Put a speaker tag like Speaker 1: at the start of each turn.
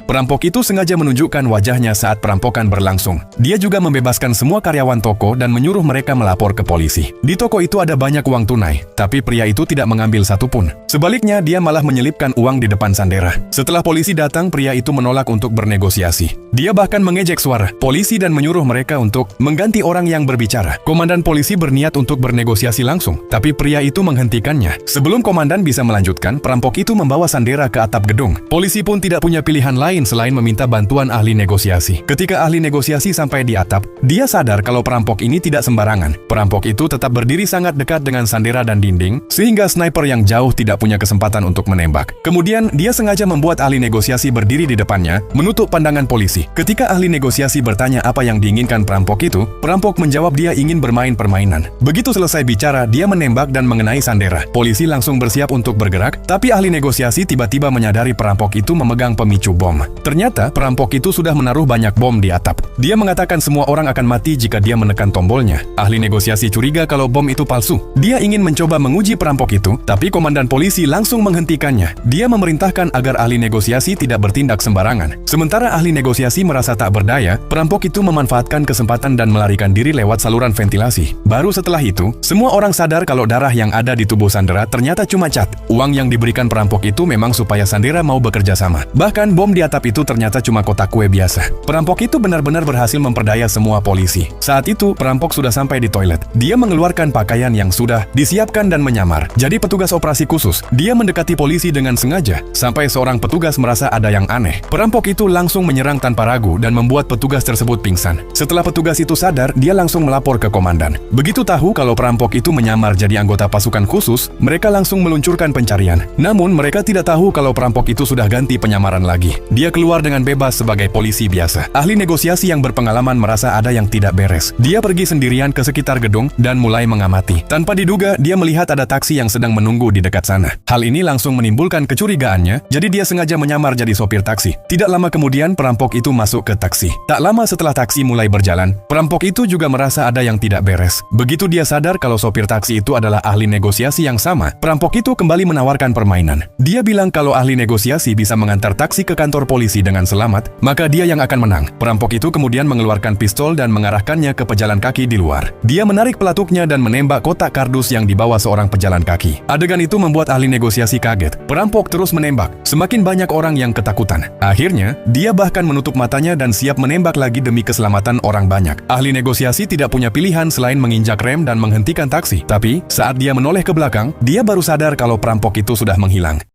Speaker 1: Perampok itu sengaja menunjukkan wajahnya saat perampokan berlangsung. Dia juga membebaskan semua karyawan toko dan menyuruh mereka melapor ke polisi. Di toko itu ada banyak uang tunai, tapi pria itu tidak mengambil satupun. Sebaliknya, dia malah menyelipkan uang di depan Sandera. Setelah polisi datang, pria itu menolak untuk bernegosiasi. Dia bahkan mengejek suara polisi dan menyuruh mereka untuk mengganti orang yang berbicara. Komandan polisi berniat untuk bernegosiasi langsung, tapi pria itu menghentikannya. Sebelum komandan bisa melanjutkan, perampok itu membawa Sandera ke atap gedung. Polisi pun tidak punya pilihan lain selain meminta bantuan ahli negosiasi. Ketika ahli negosiasi sampai di atap, dia sadar kalau perampok ini tidak sembarangan. Perampok itu tetap berdiri sangat dekat dengan Sandera dan dinding, sehingga sniper yang jauh tidak punya kesempatan untuk menembak. Kemudian, dia sengaja membuat ahli negosiasi berdiri di depannya, menutup pandangan polisi. Ketika ahli negosiasi bertanya apa yang diinginkan perampok itu, perampok menjawab dia ingin bermain permainan. Begitu selesai bicara, dia menembak dan mengenai Sandera. Polisi langsung bersiap untuk bergerak, tapi ahli negosiasi tiba-tiba menyadari perampok itu memegang pemicu bom. Ternyata, perampok itu sudah menaruh banyak bom di atap. Dia mengatakan semua orang akan mati jika dia menekan tombolnya. Ahli negosiasi curiga kalau bom itu palsu. Dia ingin mencoba menguji perampok itu, tapi komandan polisi langsung menghentikannya. Dia memerintahkan agar ahli negosiasi tidak bertindak sembarangan. Sementara ahli negosiasi merasa tak berdaya, perampok itu memanfaatkan kesempatan dan melarikan diri lewat saluran ventilasi. Baru setelah itu, semua orang sadar kalau darah yang ada di tubuh Sandera ternyata cuma cat. Uang yang diberikan perampok itu memang supaya Sandera mau bekerja sama. Bahkan bom di atap itu ternyata cuma kotak kue biasa. Perampok itu benar-benar berhasil memperdaya semua polisi. Saat itu, perampok sudah sampai di toilet. Dia mengeluarkan pakaian yang sudah disiapkan dan menyamar. Jadi petugas operasi khusus. Dia mendekati polisi dengan sengaja, sampai seorang petugas merasa ada yang aneh. Perampok itu langsung menyerang tanpa ragu dan membuat petugas tersebut pingsan. Setelah petugas itu sadar, dia langsung melapor ke komandan. Begitu tahu kalau perampok itu menyamar jadi anggota pasukan khusus, mereka langsung meluncurkan pencarian. Namun, mereka tidak tahu kalau perampok itu sudah ganti penyamaran lagi. Dia keluar dengan bebas sebagai polisi biasa. Ahli negosiasi yang berpengalaman merasa ada yang tidak beres. Dia pergi sendirian ke sekitar gedung dan mulai mengamati. Tanpa diduga, dia melihat ada taksi yang sedang menunggu di dekat sana. Hal ini langsung menimbulkan kecurigaannya, jadi dia sengaja menyamar jadi sopir taksi. Tidak lama kemudian, perampok itu masuk ke taksi. Tak lama setelah taksi mulai berjalan, perampok itu juga merasa ada yang tidak beres. Begitu dia sadar kalau sopir taksi itu adalah ahli negosiasi yang sama, perampok itu kembali menawarkan permainan. Dia bilang kalau ahli negosiasi bisa mengantar taksi ke kantor polisi dengan selamat, maka dia yang akan menang. Perampok itu kemudian mengeluarkan pistol dan mengarahkannya ke pejalan kaki di luar. Dia menarik pelatuknya dan menembak kotak kardus yang dibawa seorang pejalan kaki. Adegan itu membuat ahli negosiasi kaget. Perampok terus menembak. Semakin banyak orang yang ketakutan. Akhirnya, dia bahkan menutup matanya dan siap menembak lagi demi keselamatan orang banyak. Ahli negosiasi tidak punya pilihan selain menginjak rem dan menghentikan taksi. Tapi, saat dia menoleh ke belakang, dia baru sadar kalau perampok itu sudah menghilang.